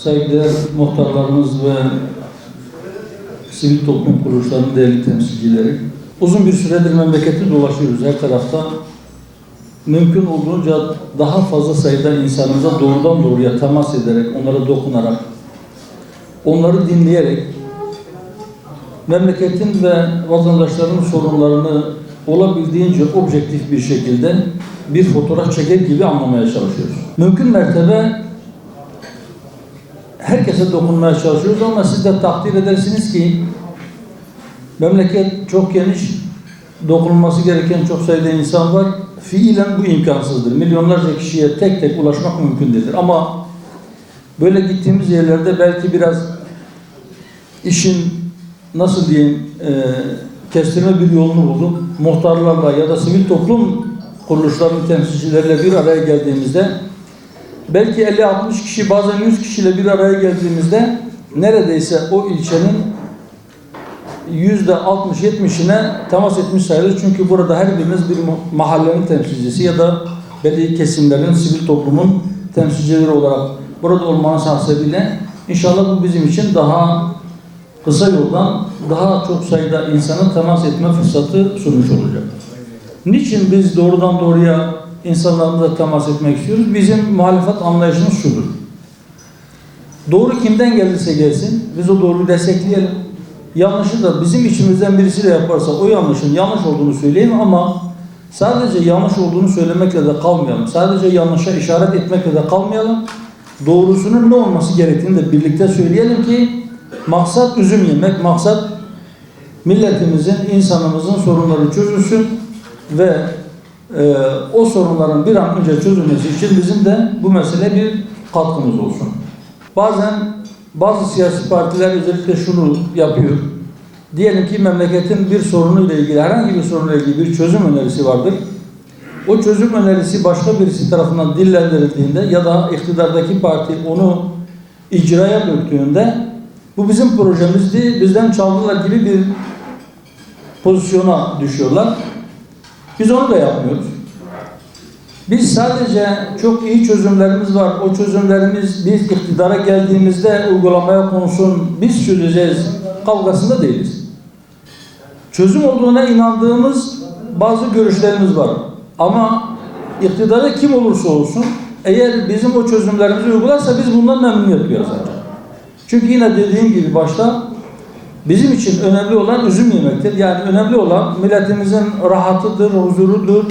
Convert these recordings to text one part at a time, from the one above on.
saygıdeğer muhtarlarımız ve sivil toplum kuruluşlarının değerli temsilcileri. Uzun bir süredir memleketi dolaşıyoruz her tarafta. Mümkün olduğunca daha fazla sayıda insanımıza doğrudan doğruya temas ederek, onlara dokunarak, onları dinleyerek, memleketin ve vatandaşların sorunlarını olabildiğince objektif bir şekilde bir fotoğraf çeker gibi anlamaya çalışıyoruz. Mümkün mertebe herkese dokunmaya çalışıyoruz ama siz de takdir edersiniz ki memleket çok geniş, dokunulması gereken çok sayıda insan var. Fiilen bu imkansızdır. Milyonlarca kişiye tek tek ulaşmak mümkün değildir. Ama böyle gittiğimiz yerlerde belki biraz işin nasıl diyeyim kestirme bir yolunu bulduk. Muhtarlarla ya da sivil toplum kuruluşlarının temsilcileriyle bir araya geldiğimizde belki 50-60 kişi bazen 100 kişiyle bir araya geldiğimizde neredeyse o ilçenin %60-70'ine temas etmiş sayılır. Çünkü burada her birimiz bir mahallenin temsilcisi ya da belli kesimlerin, sivil toplumun temsilcileri olarak burada olmanın hasebiyle inşallah bu bizim için daha kısa yoldan daha çok sayıda insanın temas etme fırsatı sunmuş olacak. Niçin biz doğrudan doğruya insanlarımızla temas etmek istiyoruz? Bizim muhalefet anlayışımız şudur. Doğru kimden gelirse gelsin, biz o doğruyu destekleyelim. Yanlışı da bizim içimizden birisi de yaparsa o yanlışın yanlış olduğunu söyleyelim ama sadece yanlış olduğunu söylemekle de kalmayalım. Sadece yanlışa işaret etmekle de kalmayalım. Doğrusunun ne olması gerektiğini de birlikte söyleyelim ki maksat üzüm yemek, maksat milletimizin, insanımızın sorunları çözülsün ve o sorunların bir an önce çözülmesi için bizim de bu mesele bir katkımız olsun. Bazen bazı siyasi partiler özellikle şunu yapıyor. Diyelim ki memleketin bir sorunuyla ilgili, herhangi bir sorunla ilgili bir çözüm önerisi vardır. O çözüm önerisi başka birisi tarafından dillendirildiğinde ya da iktidardaki parti onu icraya döktüğünde bu bizim projemizdi, bizden çaldılar gibi bir pozisyona düşüyorlar. Biz onu da yapmıyoruz. Biz sadece çok iyi çözümlerimiz var. O çözümlerimiz biz iktidara geldiğimizde uygulamaya konsun, biz çözeceğiz kavgasında değiliz. Çözüm olduğuna inandığımız bazı görüşlerimiz var. Ama iktidara kim olursa olsun eğer bizim o çözümlerimizi uygularsa biz bundan memnuniyet duyarız ancak. Çünkü yine dediğim gibi başta bizim için önemli olan üzüm yemektir. Yani önemli olan milletimizin rahatıdır, huzurudur.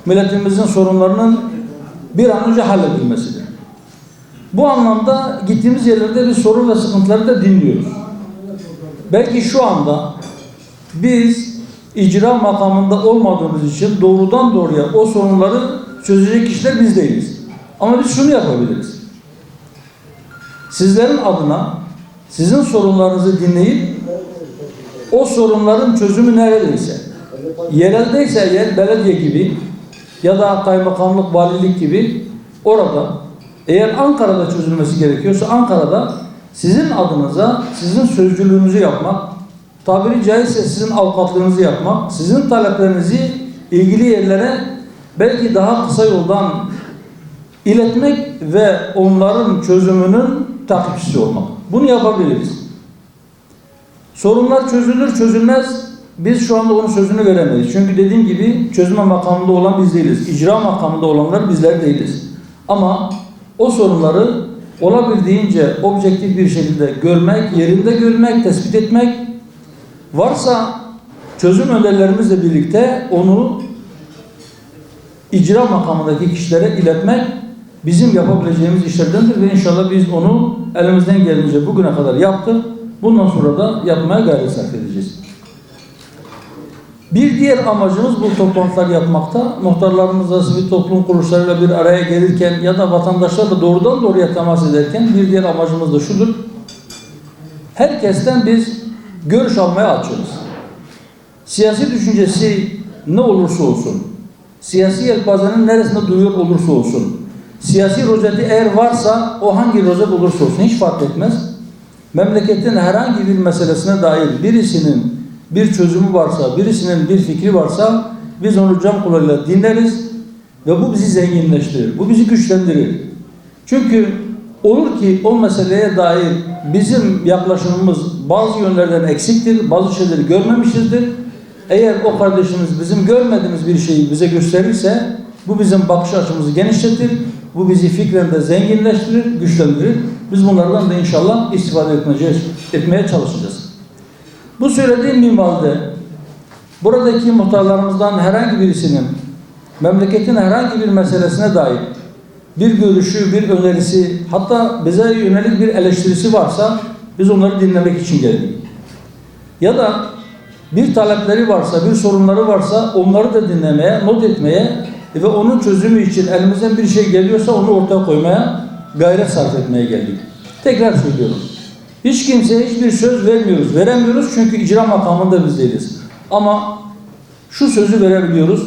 Milletimizin sorunlarının bir an önce halledilmesidir. Bu anlamda gittiğimiz yerlerde biz sorun ve sıkıntıları da dinliyoruz. Belki şu anda biz icra makamında olmadığımız için doğrudan doğruya o sorunları çözecek kişiler biz değiliz. Ama biz şunu yapabiliriz. Sizlerin adına sizin sorunlarınızı dinleyip o sorunların çözümü neredeyse, yereldeyse eğer belediye gibi ya da kaymakamlık, valilik gibi orada eğer Ankara'da çözülmesi gerekiyorsa Ankara'da sizin adınıza, sizin sözcülüğünüzü yapmak, tabiri caizse sizin avukatlığınızı yapmak, sizin taleplerinizi ilgili yerlere belki daha kısa yoldan iletmek ve onların çözümünün takipçisi olmak. Bunu yapabiliriz. Sorunlar çözülür, çözülmez. Biz şu anda onun sözünü veremeyiz. Çünkü dediğim gibi çözme makamında olan biz değiliz. İcra makamında olanlar bizler değiliz. Ama o sorunları olabildiğince objektif bir şekilde görmek, yerinde görmek, tespit etmek, varsa çözüm önerilerimizle birlikte onu icra makamındaki kişilere iletmek bizim yapabileceğimiz işlerdendir ve inşallah biz onu elimizden gelince bugüne kadar yaptık. Bundan sonra da yapmaya gayret sarf edeceğiz. Bir diğer amacımız bu toplantılar yapmakta. Muhtarlarımızla, sivil toplum kuruluşlarıyla bir araya gelirken ya da vatandaşlarla doğrudan doğruya temas ederken bir diğer amacımız da şudur. Herkesten biz görüş almaya açığız. Siyasi düşüncesi ne olursa olsun, siyasi yelpazenin neresinde duyuyor olursa olsun, siyasi rozeti eğer varsa o hangi rozet olursa olsun hiç fark etmez. Memleketin herhangi bir meselesine dair birisinin bir çözümü varsa, birisinin bir fikri varsa biz onu can kulağıyla dinleriz ve bu bizi zenginleştirir, bu bizi güçlendirir. Çünkü Olur ki o meseleye dair bizim yaklaşımımız bazı yönlerden eksiktir, bazı şeyleri görmemişizdir. Eğer o kardeşimiz bizim görmediğimiz bir şeyi bize gösterirse bu bizim bakış açımızı genişletir, bu bizi fikren de zenginleştirir, güçlendirir. Biz bunlardan da inşallah istifade etmeye çalışacağız. Bu söylediğim minvalde buradaki muhtarlarımızdan herhangi birisinin memleketin herhangi bir meselesine dair bir görüşü, bir önerisi, hatta bize yönelik bir eleştirisi varsa biz onları dinlemek için geldik. Ya da bir talepleri varsa, bir sorunları varsa onları da dinlemeye, not etmeye ve onun çözümü için elimizden bir şey geliyorsa onu ortaya koymaya, gayret sarf etmeye geldik. Tekrar söylüyorum. Hiç kimseye hiçbir söz veremiyoruz çünkü icra makamında biz değiliz. Ama şu sözü verebiliyoruz.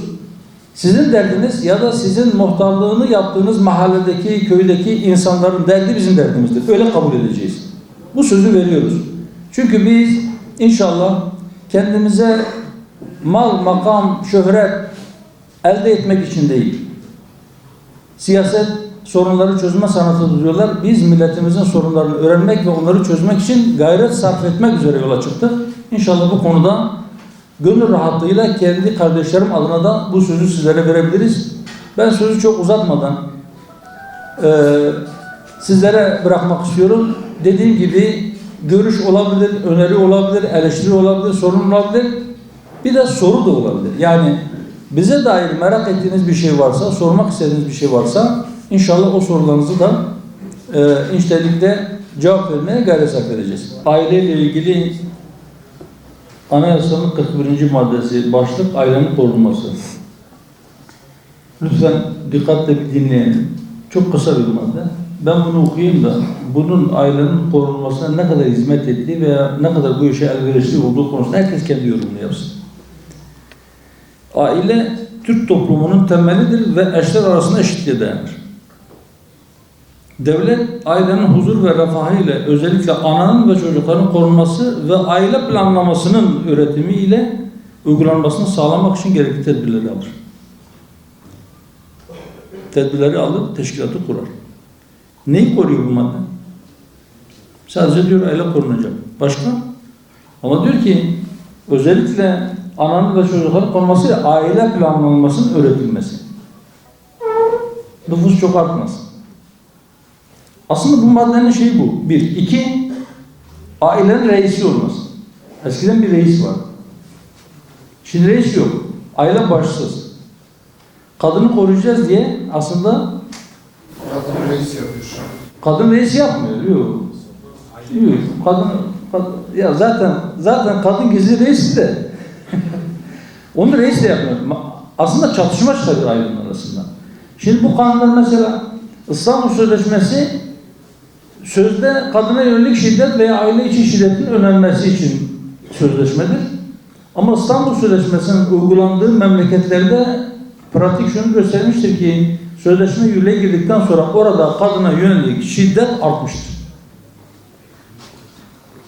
Sizin derdiniz ya da sizin muhtarlığını yaptığınız mahalledeki, köydeki insanların derdi bizim derdimizdir. Öyle kabul edeceğiz. Bu sözü veriyoruz. Çünkü biz inşallah kendimize mal, makam, şöhret elde etmek için değil. Siyaset sorunları çözme sanatı diyorlar. Biz milletimizin sorunlarını öğrenmek ve onları çözmek için gayret sarf etmek üzere yola çıktık. İnşallah bu konuda gönül rahatlığıyla kendi kardeşlerim adına da bu sözü sizlere verebiliriz. Ben sözü çok uzatmadan sizlere bırakmak istiyorum. Dediğim gibi görüş olabilir, öneri olabilir, eleştiri olabilir, sorun olabilir. Bir de soru da olabilir. Yani bize dair merak ettiğiniz bir şey varsa, sormak istediğiniz bir şey varsa inşallah o sorularınızı da içtenlikle cevap vermeye gayret sarf edeceğiz. Aileyle ilgili Anayasanın 41. maddesi başlık ailenin korunması. Lütfen dikkatle bir dinleyin. Çok kısa bir madde. Ben bunu okuyayım da bunun ailenin korunmasına ne kadar hizmet ettiği veya ne kadar bu işe elverişli olduğu konusunda herkes kendi yorumunu yapsın. Aile Türk toplumunun temelidir ve eşler arasında eşitliğe dayanır. Devlet ailenin huzur ve refahı ile özellikle ananın ve çocukların korunması ve aile planlamasının üretimi ile uygulanmasını sağlamak için gerekli tedbirleri alır. Tedbirleri alır, teşkilatı kurar. Neyi koruyor bu madde? Sadece diyor aile korunacak. Başka? Ama diyor ki özellikle ananın ve çocukların korunması ile aile planlanmasının öğretilmesi. Nüfus çok artmaz. Aslında bu maddenin şeyi bu. Bir. İki, ailenin reisi olmaz. Eskiden bir reis var. Şimdi reis yok. Aile başsız. Kadını koruyacağız diye aslında kadın reis yapıyor şu an. Kadın reis yapmıyor. Yok. Yok. Kadın ya zaten kadın gizli reis de onu reis de yapmıyor. Aslında çatışma çıkarıyor ailenin arasında. Şimdi bu kanunda mesela İstanbul Sözleşmesi sözde kadına yönelik şiddet veya aile içi şiddetin önlenmesi için sözleşmedir. Ama İstanbul Sözleşmesi'nin uygulandığı memleketlerde pratik şunu göstermiştir ki sözleşme yürürlüğe girdikten sonra orada kadına yönelik şiddet artmıştır.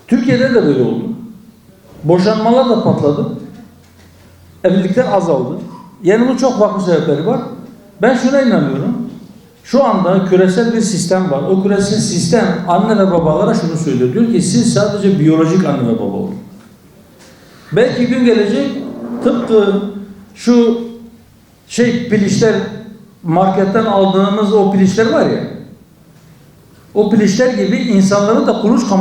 Türkiye'de de böyle oldu. Boşanmalar da patladı. Evlilikler azaldı. Yani bunun çok farklı sebepleri var. Ben şuna inanıyorum. Şu anda küresel bir sistem var. O küresel sistem anne ve babalara şunu söylüyor. Diyor ki siz sadece biyolojik anne ve baba olun. Belki gün gelecek tıpkı şu piliçler marketten aldığımız o piliçler var ya, o piliçler gibi insanları da kuluçka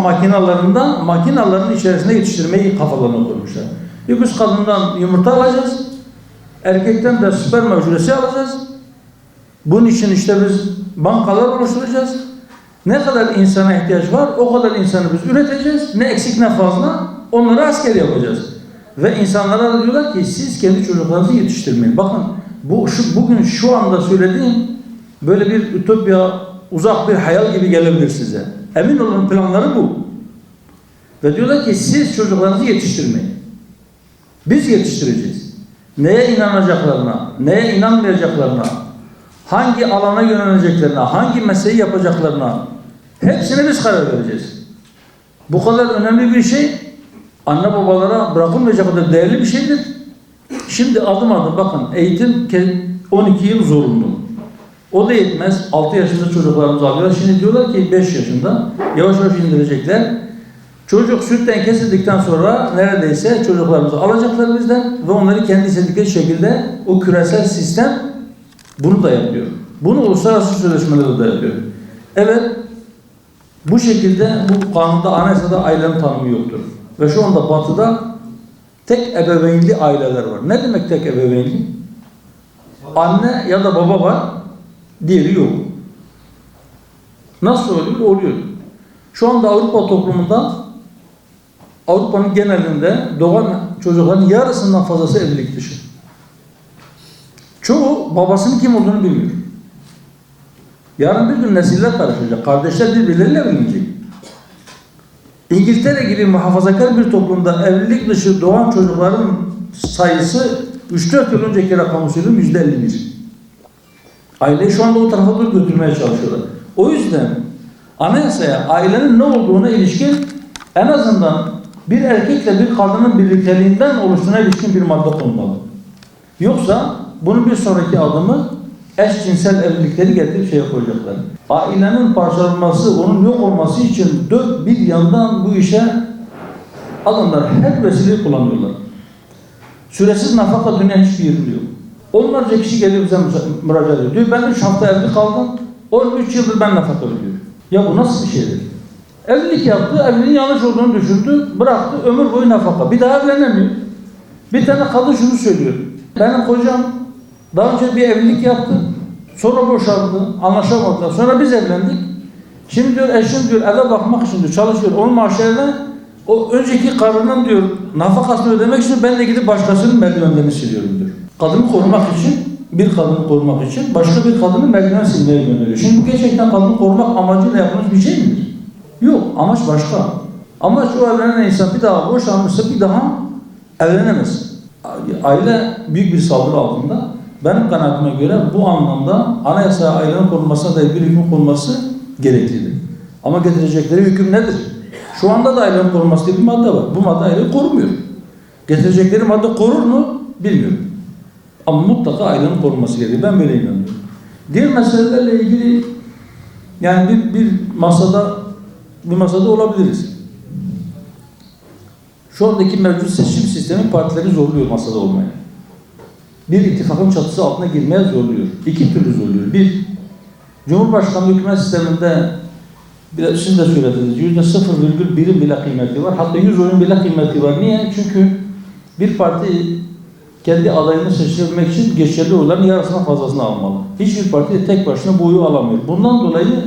makinaların içerisinde yetiştirmeyi kafalarına koymuşlar. Biz kadından yumurta alacağız, erkekten de sperma hücresi alacağız. Bunun için işte biz bankalar oluşturacağız. Ne kadar insana ihtiyaç var, o kadar insanı biz üreteceğiz. Ne eksik ne fazla, onları asker yapacağız. Ve insanlara da diyorlar ki siz kendi çocuklarınızı yetiştirmeyin. Bakın bugün şu anda söylediğim böyle bir ütopya, uzak bir hayal gibi gelebilir size. Emin olun planları bu. Ve diyorlar ki siz çocuklarınızı yetiştirmeyin. Biz yetiştireceğiz. Neye inanacaklarına, neye inanmayacaklarına, hangi alana yöneleceklerine, hangi mesleği yapacaklarına hepsine biz karar vereceğiz. Bu kadar önemli bir şey anne babalara bırakılmayacak kadar değerli bir şeydir. Şimdi adım adım bakın eğitim 12 yıl zorunlu. O da yetmez. 6 yaşında çocuklarımızı alıyorlar. Şimdi diyorlar ki 5 yaşında. Yavaş yavaş indirecekler. Çocuk sütten kesildikten sonra neredeyse çocuklarımızı alacaklar bizden ve onları kendi istedikleri şekilde o küresel sistem bunu da yapıyor. Bunu uluslararası sözleşmeleri de yapıyor. Evet, bu şekilde bu kanunda, anayasada ailenin tanımı yoktur. Ve şu anda Batı'da tek ebeveynli aileler var. Ne demek tek ebeveynli? Anne ya da baba var, diğeri yok. Nasıl oluyor? Oluyor. Şu anda Avrupa toplumunda, Avrupa'nın genelinde doğan çocukların yarısından fazlası evlilik dışı. Çoğu babasının kim olduğunu bilmiyor. Yarın bir gün nesiller karışacak. Kardeşler birbirleriyle evlenecek. İngiltere gibi muhafazakar bir toplumda evlilik dışı doğan çocukların sayısı 3-4 yıl önceki rakamı söylüyorum %51. Aileyi şu anda o tarafa doğru götürmeye çalışıyorlar. O yüzden anayasaya ailenin ne olduğuna ilişkin en azından bir erkekle bir kadının birlikteliğinden oluştuğuna ilişkin bir madde konmalı. Yoksa bunun bir sonraki adımı eşcinsel evlilikleri getirip şeye koyacaklar. Ailenin parçalanması, onun yok olması için dört bir yandan bu işe adamlar her vesileyi kullanıyorlar. Süresiz nafaka dünyanın hiçbir yerinde yok. Onlarca kişi geliyor bize müracaat ediyor. Diyor ben 3 hafta evli kaldım. 13 yıldır ben nafaka ödüyorum. Ya bu nasıl bir şeydir? Evlilik yaptı, evliliğin yanlış olduğunu düşündü, bıraktı, ömür boyu nafaka. Bir daha evlenemiyor. Bir tane kadın şunu söylüyor. Benim kocam daha önce bir evlilik yaptı, sonra boşandı, anlaşamadılar. Sonra biz evlendik. Şimdi diyor eşim diyor eve bakmak için diyor çalışıyor. Onun maaşlarına o önceki karının diyor nafakasını ödemek için ben de gidip başkasının merdivenlerini siliyorum diyor. Kadını korumak için, bir kadını korumak için başka bir kadının merdiven silmeye gönderiyor. Şimdi bu gerçekten kadını korumak amacıyla yapılmış bir şey midir? Yok, amaç başka. Amaç o evlenen insan bir daha boşanmışsa bir daha evlenemez. Aile büyük bir saldırı altında. Benim kanaatime göre bu anlamda anayasaya ailenin korunmasına dair bir hüküm konması gereklidir. Ama getirecekleri hüküm nedir? Şu anda da ailenin korunması diye bir madde var. Bu madde aileyi korumuyor. Getirecekleri madde korur mu? Bilmiyorum. Ama mutlaka ailenin korunması gerekiyor. Ben böyle inanıyorum. Diğer meselelerle ilgili yani bir masada olabiliriz. Şu andaki mevcut seçim sistemi partileri zorluyor masada olmaya. Bir ittifakın çatısı altına girmeye zorluyor. İki türlü zorluyor. Bir, Cumhurbaşkanlığı hükümet sisteminde siz de söylediniz, %0,1'in bile kıymeti var. Hatta 100 oyun bile kıymeti var. Niye? Çünkü bir parti kendi adayını seçebilmek için geçerli oyların yarısından fazlasını almalı. Hiçbir parti tek başına bu oyu alamıyor. Bundan dolayı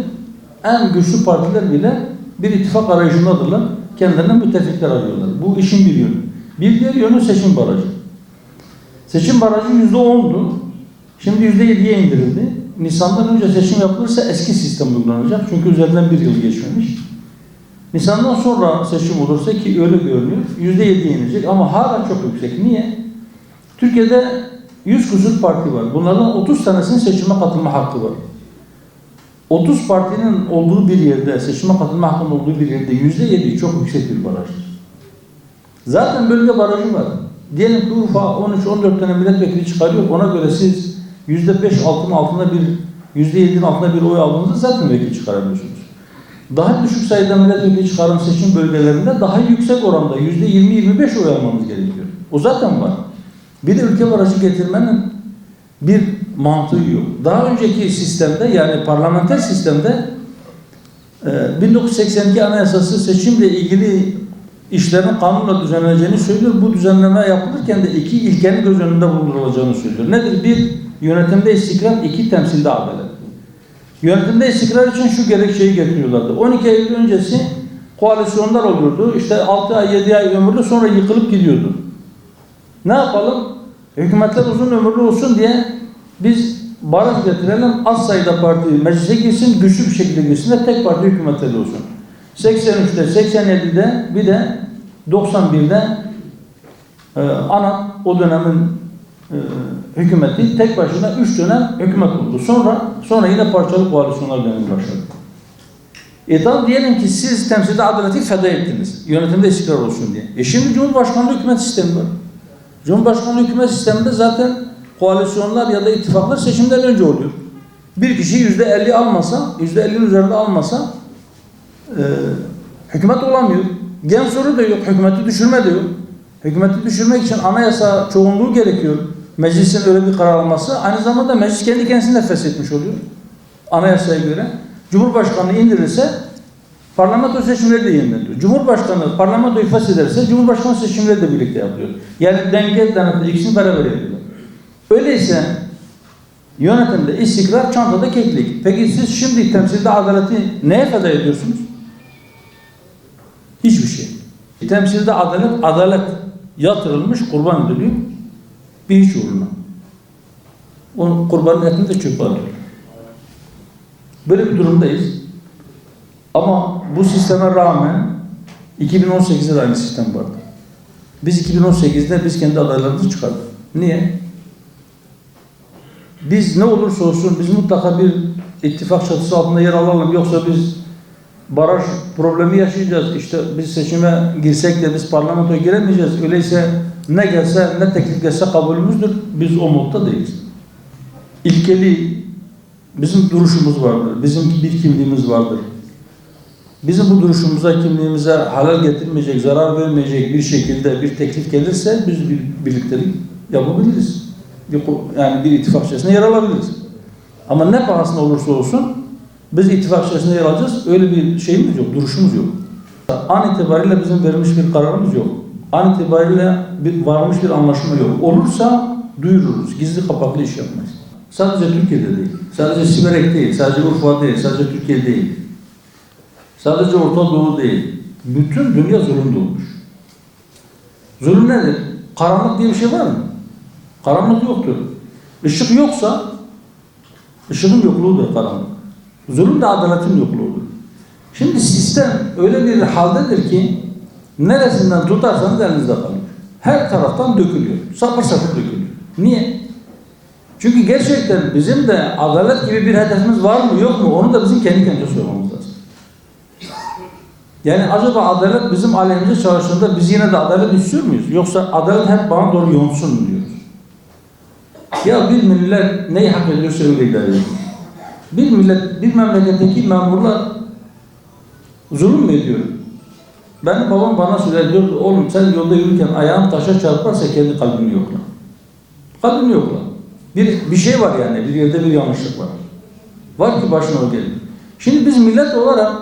en güçlü partiler bile bir ittifak arayışındadırlar. Kendilerinden müttefikler arıyorlar. Bu işin bir yönü. Bir diğer yönü seçim barajı. Seçim barajı %10'du. Şimdi %7'ye indirildi. Nisan'dan önce seçim yapılırsa eski sistem uygulanacak. Çünkü üzerinden bir yıl geçmemiş. Nisan'dan sonra seçim olursa ki öyle görünüyor. %7'ye inecek ama hala çok yüksek. Niye? Türkiye'de 100 küsur parti var. Bunlardan 30 tanesinin seçime katılma hakkı var. 30 partinin olduğu bir yerde, seçime katılma hakkının olduğu bir yerde %7 çok yüksek bir barajdır. Zaten bölge barajı var. Diyelim ki Urfa 13-14 tane milletvekili çıkarıyor. Ona göre siz %5 altında %7'nin altında bir oy aldığınızda zaten vekil çıkarabiliyorsunuz. Daha düşük sayıda milletvekili çıkaran seçim bölgelerinde daha yüksek oranda %20-25 oy almanız gerekiyor. O zaten var. Bir de ülke barajı getirmenin bir mantığı yok. Daha önceki sistemde yani parlamenter sistemde 1982 Anayasası seçimle ilgili işlerin kanunla düzenleneceğini söylüyor. Bu düzenleme yapılırken de iki ilkenin göz önünde bulundurulacağını söylüyor. Nedir? Bir, yönetimde istikrar, iki, temsilde adalet. Yönetimde istikrar için şu gerekçeyi getiriyorlardı. 12 Eylül öncesi koalisyonlar oluyordu. İşte 6 ay, 7 ay ömürlü sonra yıkılıp gidiyordu. Ne yapalım? Hükümetler uzun ömürlü olsun diye biz baraj getirelim, az sayıda parti meclise girsin, güçlü bir şekilde girsin de tek parti hükümetleri olsun. 83'te, 87'de bir de 91'de ANAP o dönemin hükümeti tek başına 3 dönem hükümet oldu. Sonra yine parçalı koalisyonlar dönemi başladı. Tamam diyelim ki siz temsilde adaleti feda ettiniz. Yönetimde istikrar olsun diye. Şimdi Cumhurbaşkanlığı hükümet sistemi var. Cumhurbaşkanlığı hükümet sisteminde zaten koalisyonlar ya da ittifaklar seçimden önce oluyor. Bir kişi %50 almasa, %50'nin üzerinde almasa hükümet olamıyor. Gen soru da yok, hükümeti düşürme de yok. Hükümeti düşürmek için anayasa çoğunluğu gerekiyor. Meclisin öyle bir karar alması. Aynı zamanda meclis kendi kendisini de feshetmiş oluyor. Anayasaya göre. Cumhurbaşkanı indirirse parlamento seçimleri de yeniden diyor. Cumhurbaşkanı parlamentoyu feshederse Cumhurbaşkanı seçimleri de birlikte yapıyor. Yani denge denetli ikisini beraber yapıyorlar. Öyleyse yönetimde istikrar, çantada keklik. Peki siz şimdi temsilde adaleti neye feda ediyorsunuz? Hiçbir şey. Temsilde adalet yatırılmış, kurban ediliyor. Bir hiç uğruna. O kurbanın etini de çöpe atıyor. Böyle bir durumdayız. Ama bu sisteme rağmen 2018'de de aynı sistem vardı. Biz 2018'de biz kendi adaylarımızı çıkardık. Niye? Biz ne olursa olsun biz mutlaka bir ittifak çatısı altında yer alalım. Yoksa biz baraj problemi yaşayacağız. İşte biz seçime girsek de biz parlamentoya giremeyeceğiz. Öyleyse ne gelse, ne teklif gelse kabulümüzdür. Biz o modda değiliz. İlkeli bizim duruşumuz vardır. Bizim bir kimliğimiz vardır. Bizim bu duruşumuza, kimliğimize halal getirmeyecek, zarar vermeyecek bir şekilde bir teklif gelirse biz bir birliktelik yapabiliriz. Yani bir ittifak içerisinde yer alabiliriz. Ama ne pahasına olursa olsun biz ittifak içerisinde yer alacağız. Öyle bir şeyimiz yok, duruşumuz yok. An itibariyle bizim verilmiş bir kararımız yok. An itibariyle varmış bir anlaşma yok. Olursa duyururuz. Gizli kapaklı iş yapmayız. Sadece Türkiye'de değil. Sadece Siverek değil. Sadece Urfa değil. Sadece Türkiye değil. Sadece Orta Doğu değil. Bütün dünya zulümde olmuş. Zulüm nedir? Karanlık diye bir şey var mı? Karanlık yoktur. Işık yoksa ışığın yokluğudur karanlık. Zulüm de adaletin yokluğudur. Şimdi sistem öyle bir haldedir ki neresinden tutarsanız elinizde kalıyor. Her taraftan dökülüyor. Sapır sapır dökülüyor. Niye? Çünkü gerçekten bizim de adalet gibi bir hedefimiz var mı yok mu onu da bizim kendi kendimize sormamız lazım. Yani acaba adalet bizim aleyhimize çalıştığında biz yine de adalet istiyor muyuz? Yoksa adalet hep bana doğru yonsun mu diyoruz? Ya bir millet neyi hak ediyorsa öyle idare ediyor. Bir millet, bir memleketteki memurlar zulüm mü ediyor? Benim babam bana söylüyordu, oğlum sen yolda yürürken ayağın taşa çarparsa kendi kalbini yokla. Kalbini yokla. Bir şey var yani, bir yerde bir yanlışlık var. Var ki başına o gelir. Şimdi biz millet olarak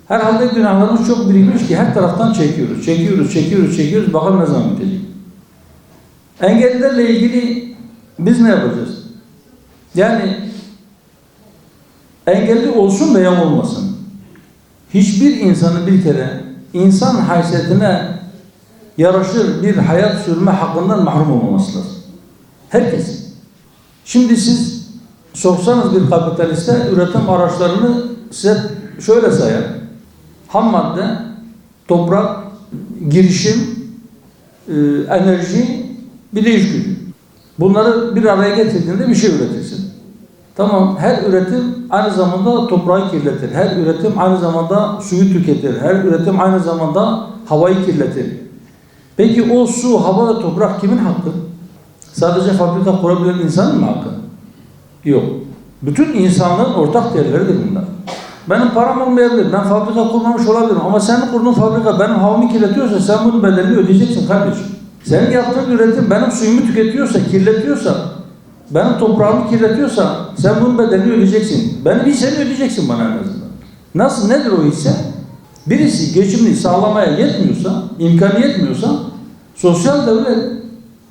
herhalde günahlarımız çok birikmiş ki her taraftan çekiyoruz. Bakalım ne zaman bitecek. Engellilerle ilgili biz ne yapacağız? Yani engelli olsun veya olmasın. Hiçbir insanın bir kere insan haysiyetine yaraşır bir hayat sürme hakkından mahrum olmaması lazım. Herkes. Şimdi siz sorsanız bir kapitaliste üretim araçlarını size şöyle sayar. Ham madde, toprak, girişim, enerji, bir de iş gücü. Bunları bir araya getirdiğinde bir şey üretirsin. Tamam, her üretim aynı zamanda toprağı kirletir. Her üretim aynı zamanda suyu tüketir. Her üretim aynı zamanda havayı kirletir. Peki o su, hava ve toprak kimin hakkı? Sadece fabrika kurabilen insanın mı hakkı? Yok. Bütün insanların ortak değerleridir bunlar. Benim param olmayabilir, ben fabrika kurmamış olabilirim ama senin kurduğun fabrika benim havamı kirletiyorsa sen bunun bedelini ödeyeceksin kardeşim. Senin yaptığın üretim benim suyumu tüketiyorsa, kirletiyorsa, benim toprağımı kirletiyorsa sen bunun bedelini ödeyeceksin. Benim hissemi ödeyeceksin bana en azından. Nasıl, nedir o hisse? Birisi geçimini sağlamaya yetmiyorsa, imkanı yetmiyorsa sosyal devlet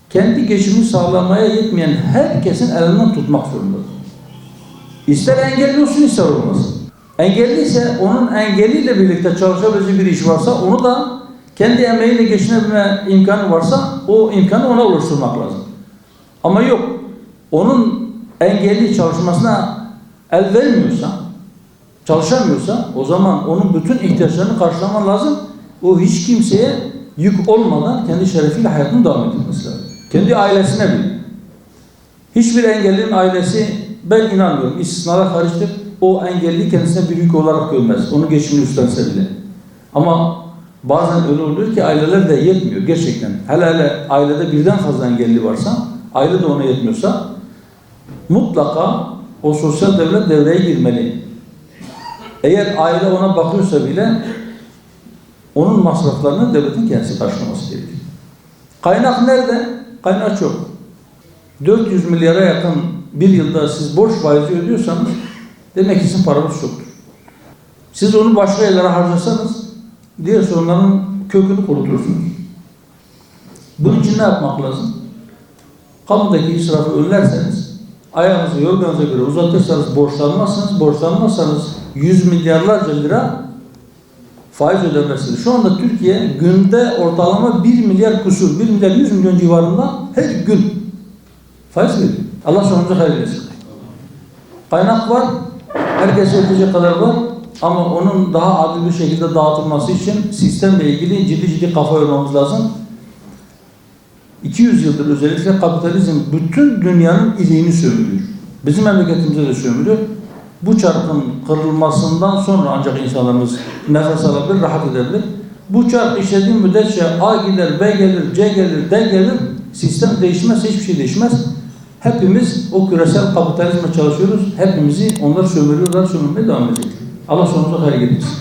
kendi geçimini sağlamaya yetmeyen herkesin elinden tutmak zorundadır. İster engelli olsun ister olmasın. Engelliyse onun engelliyle birlikte çalışabileceği bir iş varsa onu da kendi emeğiyle geçinebilme imkanı varsa o imkanı ona oluşturmak lazım. Ama yok. Onun engelli çalışmasına el vermiyorsa, çalışamıyorsa o zaman onun bütün ihtiyaçlarını karşılaman lazım. O hiç kimseye yük olmadan kendi şerefiyle hayatını devam ettirmesi lazım. Kendi ailesine bile. Hiçbir engellinin ailesi ben inanmıyorum. İstisnalar hariçtir. O engelli kendisine bir yük olarak görmez. Onu geçimini üstlense bile. Ama bazen öyle oluyor ki aileler de yetmiyor gerçekten. Hele ailede birden fazla engelli varsa, aile de ona yetmiyorsa mutlaka o sosyal devlet devreye girmeli. Eğer aile ona bakıyorsa bile onun masraflarını devletin kendisi karşılaması gerekiyor. Kaynak nerede? Kaynak çok. 400 milyara yakın bir yılda siz borç faizi ödüyorsanız demek ki sizin paranız çoktur. Siz onu başka yerlere harcasanız diğer sorunların kökünü kurutursunuz. Bunun için ne yapmak lazım? Kamudaki israfı önlerseniz, ayağınızı yorganınıza göre uzatırsanız borçlanmazsınız. Borçlanmazsanız 100 milyarlarca lira faiz ödemezsiniz. Şu anda Türkiye günde ortalama 1 milyar kusur, 1 milyar 100 milyon civarında her gün faiz veriyor. Allah sonumuzu hayır etsin. Kaynak var, herkese yetecek kadar var ama onun daha adil bir şekilde dağıtılması için sistemle ilgili ciddi kafa yormamız lazım. 200 yıldır özellikle kapitalizm bütün dünyanın iliğini sömürüyor. Bizim memleketimizde de sömürüyor. Bu çarkın kırılmasından sonra ancak insanlarımız nefes alabilir, rahat edebilir. Bu çark işlediği müddetçe A gider, B gelir, C gelir, D gelir. Sistem değişmezse hiçbir şey değişmez. Hepimiz o küresel kapitalizme çalışıyoruz. Hepimizi onlar sömürüyorlar, sömürmeye devam edecek. Allah sonumuza hayır getirsin.